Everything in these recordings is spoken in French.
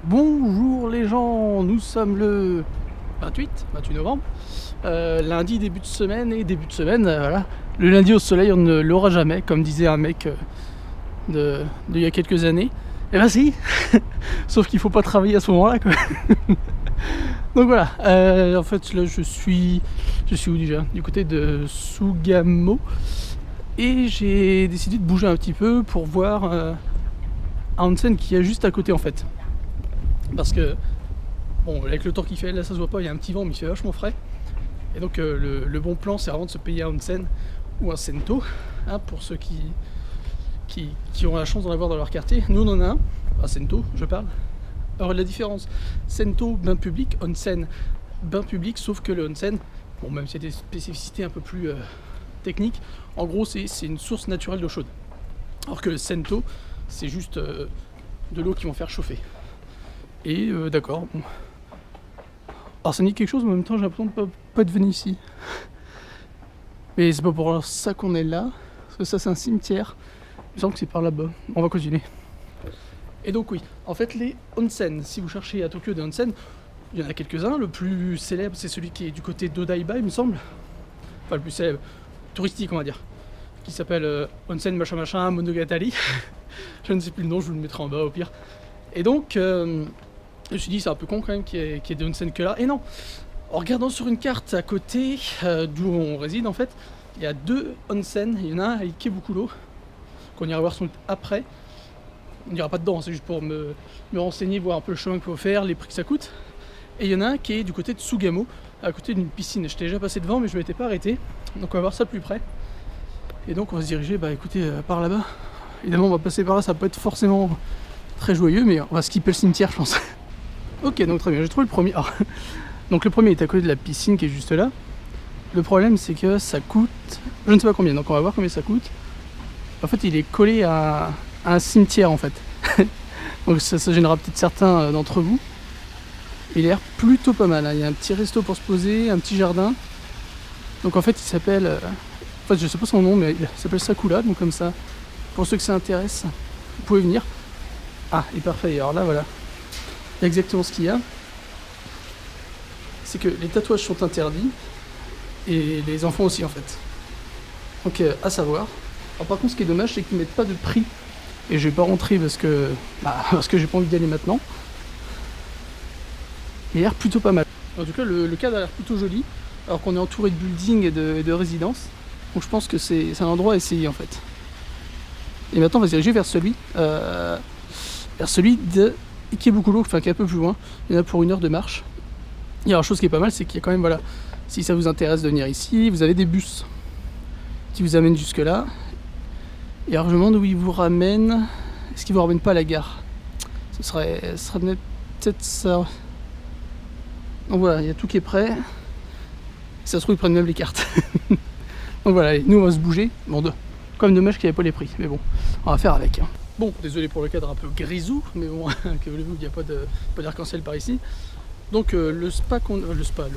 Bonjour les gens, nous sommes le 28 novembre, lundi début de semaine voilà. Le lundi au soleil on ne l'aura jamais, comme disait un mec il y a quelques années. Et ben si, sauf qu'il faut pas travailler à ce moment-là quoi. Donc voilà, en fait là je suis où déjà? Du côté de Sugamo, et j'ai décidé de bouger un petit peu pour voir un onsen qui est juste à côté en fait. Parce que, bon, avec le temps qu'il fait, là ça se voit pas, il y a un petit vent, mais il fait vachement frais. Et donc le bon plan, c'est vraiment de se payer un onsen ou un sento, hein, pour ceux qui ont la chance d'en avoir dans leur quartier. Nous on en a un sento, je parle. Alors la différence, sento, bain public, onsen, bain public, sauf que le onsen, bon, même s'il y a des spécificités un peu plus techniques, en gros c'est une source naturelle d'eau chaude. Alors que le sento, c'est juste de l'eau qui vont faire chauffer. Et d'accord, bon. Alors ça me dit quelque chose, mais en même temps j'ai l'impression de pas être venu ici. Mais c'est pas pour ça qu'on est là, parce que ça c'est un cimetière. Il me semble que c'est par là-bas. On va continuer. Et donc oui, en fait les onsen, si vous cherchez à Tokyo des onsen, il y en a quelques-uns. Le plus célèbre c'est celui qui est du côté d'Odaiba il me semble. Enfin le plus célèbre, touristique on va dire. Qui s'appelle Onsen machin machin Monogatari. Je ne sais plus le nom, je vous le mettrai en bas au pire. Et donc... je me suis dit c'est un peu con quand même qu'il y ait des onsen que là. Et non, en regardant sur une carte à côté d'où on réside en fait, il y a deux onsen. Il y en a un à Ikebukuro qu'on ira voir après. On n'ira pas dedans, c'est juste pour me renseigner, voir un peu le chemin qu'il faut faire, les prix que ça coûte. Et il y en a un qui est du côté de Sugamo, à côté d'une piscine. J'étais déjà passé devant mais je m'étais pas arrêté. Donc on va voir ça de plus près. Et donc on va se diriger, bah écoutez, par là-bas. Évidemment on va passer par là, ça peut être forcément très joyeux, mais on va skipper le cimetière je pense. Ok, donc très bien, j'ai trouvé le premier. Alors, donc le premier est à côté de la piscine qui est juste là. Le problème c'est que ça coûte, je ne sais pas combien, donc on va voir combien ça coûte. En fait il est collé à un cimetière en fait. Donc ça gênera peut-être certains d'entre vous. Il a l'air plutôt pas mal, hein. Il y a un petit resto pour se poser, un petit jardin. Donc en fait il s'appelle, en fait je sais pas son nom, mais il s'appelle Sakura, donc comme ça, pour ceux que ça intéresse, vous pouvez venir. Ah, et parfait, alors là voilà. Exactement ce qu'il y a, c'est que les tatouages sont interdits et les enfants aussi en fait. Donc à savoir. Alors par contre ce qui est dommage c'est qu'ils mettent pas de prix et je vais pas rentrer parce que j'ai pas envie d'y aller maintenant. Il a l'air plutôt pas mal. En tout cas le cadre a l'air plutôt joli alors qu'on est entouré de buildings et de résidences. Donc je pense que c'est un endroit à essayer en fait. Et maintenant on va se diriger vers celui de Ikebukuro, enfin qui est un peu plus loin. Il y en a pour 1 heure de marche. Il y a une chose qui est pas mal, c'est qu'il y a quand même, voilà, si ça vous intéresse de venir ici, vous avez des bus qui vous amènent jusque là. Et alors je me demande où ils vous ramènent. Est-ce qu'ils vous ramènent pas à la gare? Ce serait peut-être ça. Donc voilà, il y a tout qui est prêt. Si ça se trouve ils prennent même les cartes. Donc voilà, allez, nous on va se bouger. Bon, comme dommage qu'il n'y avait pas les prix, mais bon, on va faire avec, hein. Bon, désolé pour le cadre un peu grisou, mais bon, que voulez-vous, il n'y a pas d'arc-en-ciel par ici. Donc le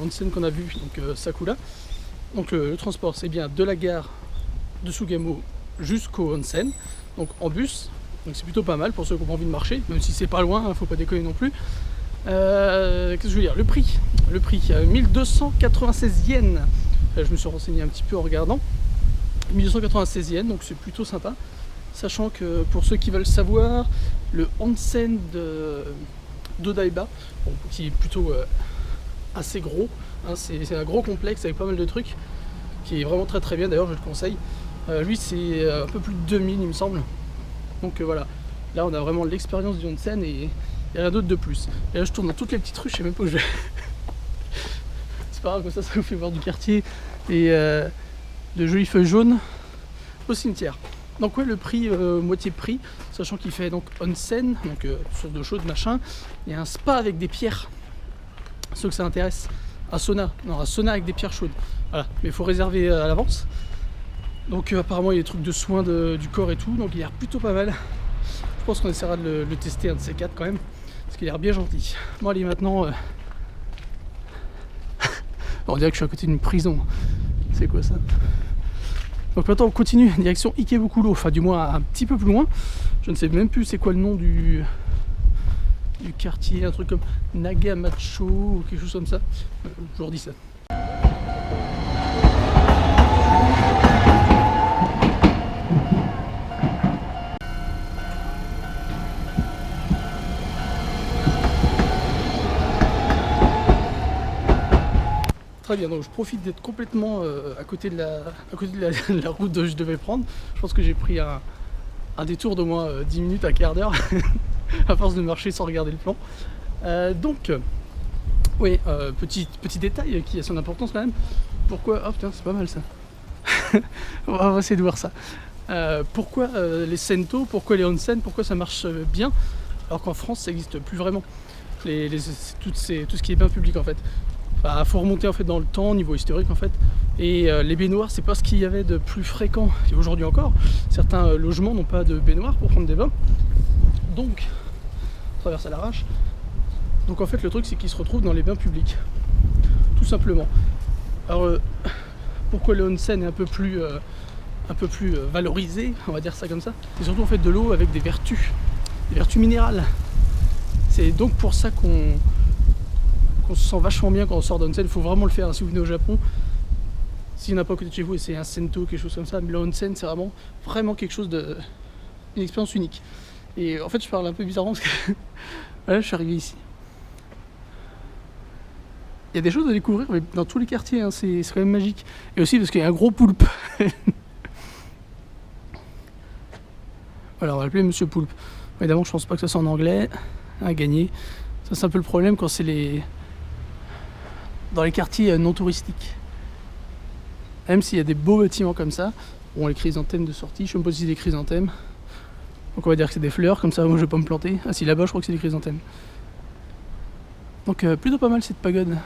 onsen qu'on a vu, donc Sakura. Donc le transport, c'est bien de la gare de Sugamo jusqu'au onsen, donc en bus. Donc c'est plutôt pas mal pour ceux qui ont envie de marcher, même si c'est pas loin, hein, faut pas déconner non plus. Qu'est-ce que je veux dire? Le prix, 1296 yens. Là, je me suis renseigné un petit peu en regardant. 1296 yens, donc c'est plutôt sympa. Sachant que pour ceux qui veulent savoir, le onsen d'Odaiba, bon, qui est plutôt assez gros, hein, c'est un gros complexe avec pas mal de trucs, qui est vraiment très très bien, d'ailleurs je le conseille. Lui c'est un peu plus de 2000 il me semble. Donc voilà, là on a vraiment l'expérience du onsen et il n'y a rien d'autre de plus. Et là je tourne dans toutes les petites rues, je sais même pas où je vais. C'est pas grave, comme ça vous fait voir du quartier et de jolies feuilles jaunes au cimetière. Donc ouais, le prix, moitié prix, sachant qu'il fait donc onsen, donc source d'eau chaude, machin. Il y a un spa avec des pierres, ceux que ça intéresse. Un sauna avec des pierres chaudes. Voilà, mais il faut réserver à l'avance. Donc apparemment il y a des trucs de soins du corps et tout, donc il a l'air plutôt pas mal. Je pense qu'on essaiera de le tester un de ces quatre quand même, parce qu'il a l'air bien gentil. Bon allez maintenant, on dirait que je suis à côté d'une prison. C'est quoi ça? Donc maintenant on continue direction Ikebukuro, enfin du moins un petit peu plus loin. Je ne sais même plus c'est quoi le nom du du quartier, un truc comme Nagamacho ou quelque chose comme ça. Je leur dis ça. Très bien, donc je profite d'être complètement à côté de la route que je devais prendre. Je pense que j'ai pris un détour d'au moins 10 minutes, un quart d'heure, à force de marcher sans regarder le plan. Oui, petit détail qui a son importance quand même. Pourquoi... Oh putain, c'est pas mal ça. On va essayer de voir ça. Pourquoi les sento, pourquoi les onsen, pourquoi ça marche bien, alors qu'en France ça n'existe plus vraiment. Tout ce qui est bain public en fait. Enfin, faut remonter en fait dans le temps, au niveau historique en fait. Et les baignoires, c'est pas ce qu'il y avait de plus fréquent. Et aujourd'hui encore, certains logements n'ont pas de baignoire pour prendre des bains. Donc, on traverse à l'arrache. Donc en fait, le truc, c'est qu'ils se retrouvent dans les bains publics, tout simplement. Alors, pourquoi le onsen est un peu plus valorisé, on va dire ça comme ça. C'est surtout en fait de l'eau avec des vertus minérales. C'est donc pour ça qu'on se sent vachement bien quand on sort d'onsen. Il faut vraiment le faire, hein. Si vous venez au Japon, s'il n'y en a pas à côté de chez vous, essayez un sento, quelque chose comme ça. Mais le onsen, c'est vraiment quelque chose une expérience unique. Et en fait, je parle un peu bizarrement parce que voilà, je suis arrivé ici. Il y a des choses à découvrir, mais dans tous les quartiers, hein, c'est quand même magique. Et aussi parce qu'il y a un gros poulpe. Voilà, on va l'appeler Monsieur Poulpe. Évidemment, je pense pas que ça soit en anglais. À gagner. Ça, c'est un peu le problème quand c'est dans les quartiers non touristiques. Même s'il y a des beaux bâtiments comme ça, bon, les chrysanthèmes de sortie, je sais même pas si c'est des chrysanthèmes. Donc on va dire que c'est des fleurs, comme ça moi je vais pas me planter. Ah si, là-bas je crois que c'est des chrysanthèmes. Donc plutôt pas mal cette pagode.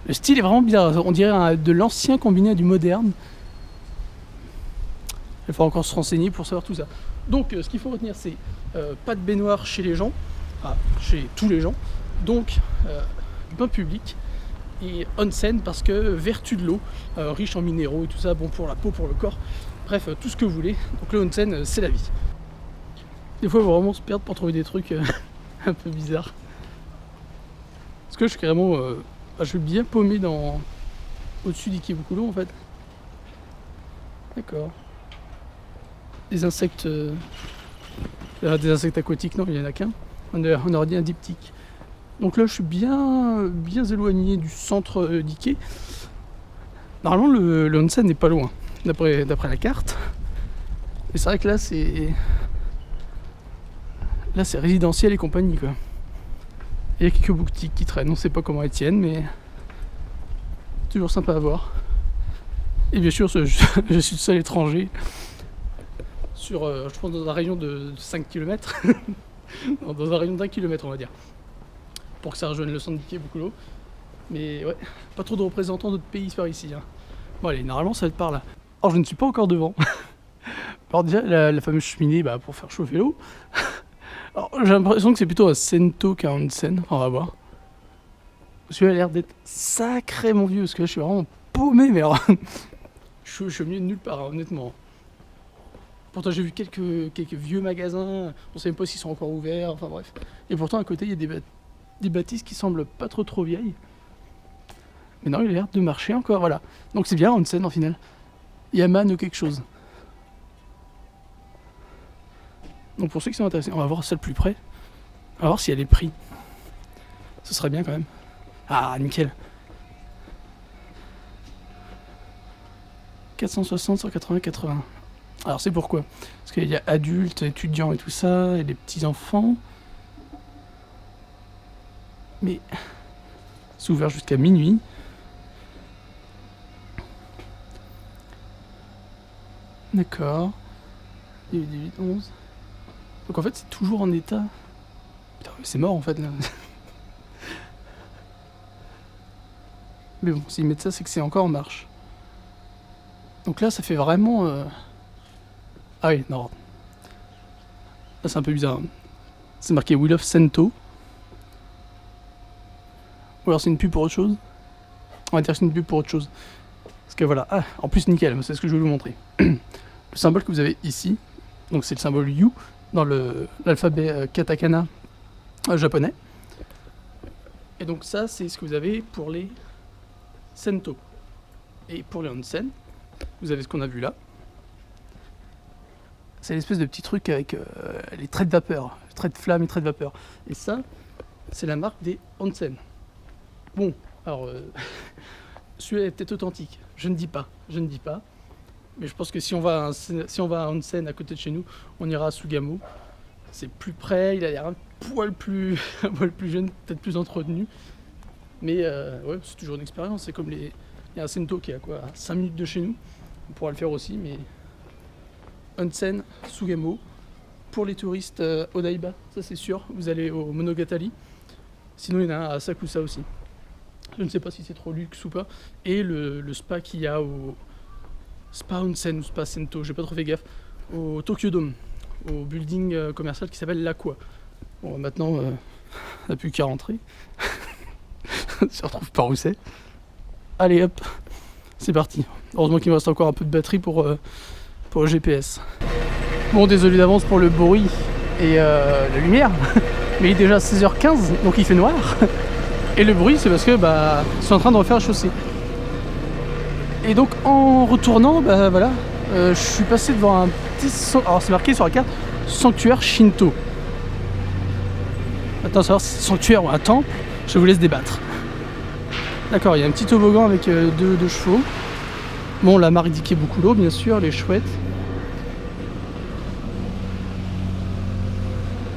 Le style est vraiment bizarre, on dirait de l'ancien combiné à du moderne. Il faut encore se renseigner pour savoir tout ça. Donc ce qu'il faut retenir, c'est pas de baignoire chez les gens, chez tous les gens. Donc bain public et onsen parce que vertu de l'eau, riche en minéraux et tout ça, bon pour la peau, pour le corps, bref, tout ce que vous voulez. Donc le onsen, c'est la vie. Des fois, il faut vraiment se perdre pour trouver des trucs un peu bizarres. Parce que je suis carrément... je suis bien paumé au-dessus d'Ikebukuro en fait. D'accord. Des insectes... des insectes aquatiques, non, il n'y en a qu'un. On aurait dit un diptyque. Donc là, je suis bien éloigné du centre d'Ike. Normalement, le onsen n'est pas loin, d'après la carte. Mais c'est vrai que là, c'est résidentiel et compagnie, quoi. Il y a quelques boutiques qui traînent, on sait pas comment elles tiennent, mais toujours sympa à voir. Et bien sûr, je suis le seul étranger sur, je pense, dans un rayon de 5 km. Dans un rayon d'1 km, on va dire. Pour que ça rejoigne le centre d'Ikebukuro. Mais ouais, pas trop de représentants d'autres pays par ici. Hein. Bon allez, normalement ça va être par là. Alors je ne suis pas encore devant. Alors déjà, la fameuse cheminée pour faire chauffer l'eau. Alors j'ai l'impression que c'est plutôt un sento qu'un onsen. On va voir. Celui-là a l'air d'être sacrément vieux, parce que là je suis vraiment paumé, mais alors... je suis au milieu de nulle part, hein, honnêtement. Pourtant j'ai vu quelques vieux magasins, on sait même pas s'ils sont encore ouverts, enfin bref. Et pourtant à côté il y a des bâtisses qui semblent pas trop vieilles. Mais non, il a l'air de marcher encore, voilà. Donc c'est bien onsen en final. Yaman ou quelque chose. Donc pour ceux qui sont intéressés, on va voir ça de plus près. On va voir s'il y a les prix. Ce serait bien quand même. Ah, nickel. 460, 180, 80. Alors c'est pourquoi? Parce qu'il y a adultes, étudiants et tout ça, et des petits enfants. Mais c'est ouvert jusqu'à minuit. D'accord. 18, 11. Donc en fait c'est toujours en état. Putain, c'est mort en fait là. Mais bon, s'ils mettent ça, c'est que c'est encore en marche. Donc là, ça fait vraiment... Ah oui, non. Là, c'est un peu bizarre. C'est marqué We Love Sento. Ou alors c'est une pub pour autre chose. On va dire que c'est une pub pour autre chose. Parce que voilà. Ah, en plus, nickel, c'est ce que je vais vous montrer. Le symbole que vous avez ici, donc c'est le symbole U dans l'alphabet katakana japonais. Et donc ça, c'est ce que vous avez pour les Sento. Et pour les onsen, vous avez ce qu'on a vu là. C'est l'espèce de petit truc avec les traits de vapeur, les traits de flamme et traits de vapeur. Et ça, c'est la marque des onsen. Bon, alors, celui-là est peut-être authentique. Je ne dis pas. Mais je pense que si on va à onsen à côté de chez nous, on ira à Sugamo. C'est plus près, il a l'air un poil plus jeune, peut-être plus entretenu. Mais ouais, c'est toujours une expérience. C'est comme il y a un Sento qui est à quoi, à 5 minutes de chez nous. On pourra le faire aussi, mais onsen, Sugamo. Pour les touristes, Odaiba, ça c'est sûr. Vous allez au Monogatari. Sinon, il y en a un à Asakusa aussi. Je ne sais pas si c'est trop luxe ou pas. Et le spa qu'il y a au Spa Onsen ou Spa Sento, j'ai pas trop fait gaffe, au Tokyo Dome, au building commercial qui s'appelle l'Aqua. Bon, maintenant, on n'a plus qu'à rentrer. On se retrouve pas où c'est. Allez hop, c'est parti. Heureusement qu'il me reste encore un peu de batterie pour le GPS. Bon, désolé d'avance pour le bruit et la lumière, mais il est déjà 16h15, donc il fait noir. Et le bruit, c'est parce que ils sont en train de refaire la chaussée. Et donc en retournant, voilà, je suis passé devant un petit... Alors c'est marqué sur la carte, sanctuaire Shinto. Maintenant, savoir si c'est sanctuaire ou un temple, je vous laisse débattre. D'accord, il y a un petit toboggan avec deux chevaux. Bon, la Maridique beaucoup l'eau, bien sûr, les chouettes.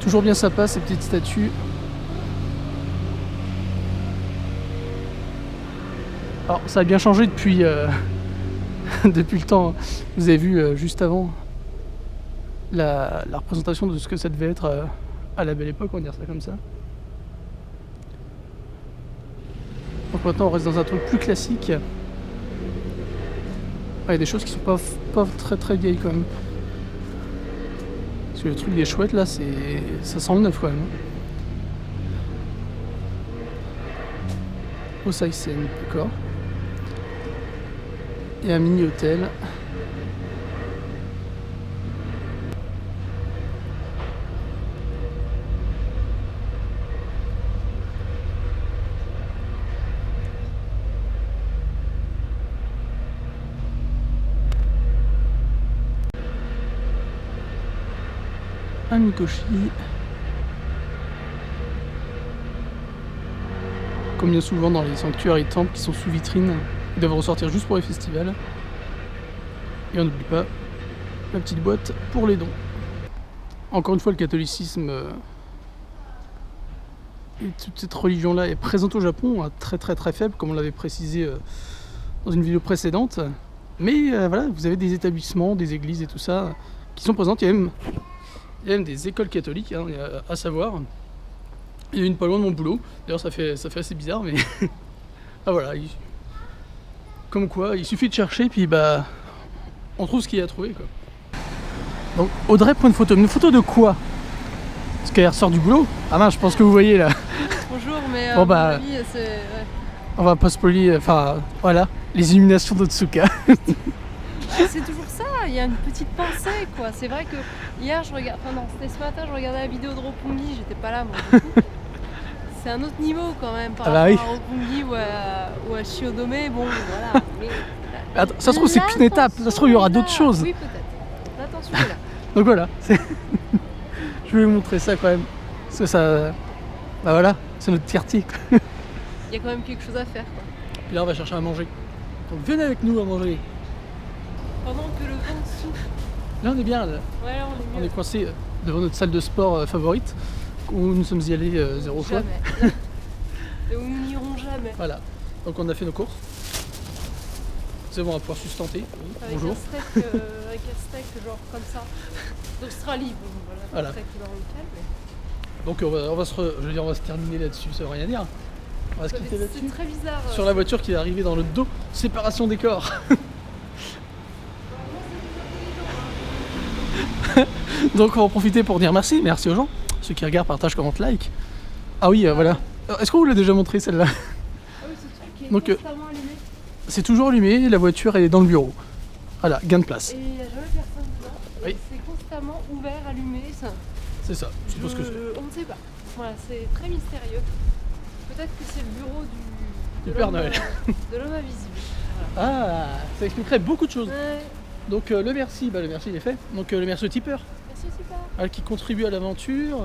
Toujours bien sympa ces petites statues. Alors ça a bien changé depuis, depuis le temps. Vous avez vu juste avant la représentation de ce que ça devait être à la belle époque, on va dire ça comme ça. Donc maintenant on reste dans un truc plus classique. Il y a des choses qui sont pas très vieilles quand même. Parce que le truc des chouettes là, ça sent le neuf quand même. Osaisen, d'accord. Et un mini hôtel. Un Mikoshi. Comme bien souvent dans les sanctuaires et temples qui sont sous vitrine, ils doivent ressortir juste pour les festivals. Et on n'oublie pas la petite boîte pour les dons. Encore une fois, le catholicisme et toute cette religion-là est présente au Japon, hein, très faible, comme on l'avait précisé dans une vidéo précédente. Mais voilà, vous avez des établissements, des églises et tout ça qui sont présentes. Il y a même des écoles catholiques, hein, à savoir. Il y a une pas loin de mon boulot. D'ailleurs, ça fait assez bizarre, mais ah voilà. Comme quoi, il suffit de chercher, puis on trouve ce qu'il y a à trouver, quoi. Donc, Audrey prend une photo. Une photo de quoi? Parce qu'elle ressort du boulot. Ah mince, je pense que vous voyez là. Bonjour, mais bon, mon avis, c'est... Ouais. On va pas spoiler, enfin voilà, les illuminations d'Otsuka. C'est toujours ça, il y a une petite pensée, quoi. C'est vrai que hier, c'était ce matin, je regardais la vidéo de Roppongi, j'étais pas là, moi, du coup. C'est un autre niveau, quand même, par rapport à Roppongi ou à Shiodome, bon, voilà. Mais, attends, ça se trouve, c'est qu'une étape, ça se trouve, il y aura d'autres choses. Oui, peut-être. L'attention est là. Donc voilà, je vais vous montrer ça, quand même. Parce que ça... voilà, c'est notre quartier. Il y a quand même quelque chose à faire, quoi. Puis là, on va chercher à manger. Donc venez avec nous à manger. Pendant que le vent souffle. Là, on est bien, là. Ouais, là, on est coincé devant notre salle de sport favorite, où nous sommes y allés 0 fois. Jamais. Et où nous n'irons jamais. Voilà. Donc on a fait nos courses. C'est bon, on va pouvoir sustenter. Avec bonjour. Avec un steak genre comme ça. D'Australie, bon, voilà. Steak local, mais... Donc on va se terminer là-dessus, ça veut rien dire. On va se quitter là-dessus. C'est très bizarre. Sur la voiture qui est arrivée dans le dos, séparation des corps. Donc on va en profiter pour dire merci aux gens, ceux qui regardent, partagent, commentent, like. Ah oui, voilà. Est-ce qu'on vous l'a déjà montré celle-là? Ah oui, ce truc qui est constamment allumé. C'est toujours allumé, la voiture elle est dans le bureau. Voilà, gain de place. Et il n'y a jamais personne dedans. Oui. C'est constamment ouvert, allumé. C'est ça, je suppose que c'est. On ne sait pas. Voilà, c'est très mystérieux. Peut-être que c'est le bureau du Père Noël. De l'homme invisible. Voilà. Ah, ça expliquerait beaucoup de choses. Ouais. Donc le merci, le merci il est fait. Donc le merci au tipeur. Merci au tipeur. Qui contribue à l'aventure.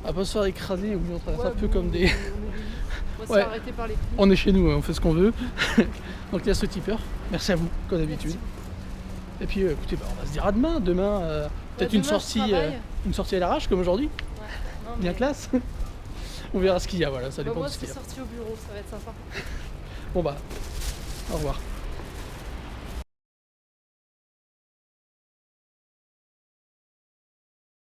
À pas se faire écraser ou on traverse un peu comme des... On va se faire arrêter par les coups. On est chez nous, on fait ce qu'on veut. Donc il y a ce tipeur. Merci à vous, comme d'habitude. Et puis écoutez, on va se dire à demain. Demain, peut-être une sortie à l'arrache comme aujourd'hui. Ouais. Bien classe. On verra ce qu'il y a, voilà, ça dépend moi, de ce qu'il y a. Moi, je suis sortie au bureau, ça va être sympa. Bon au revoir.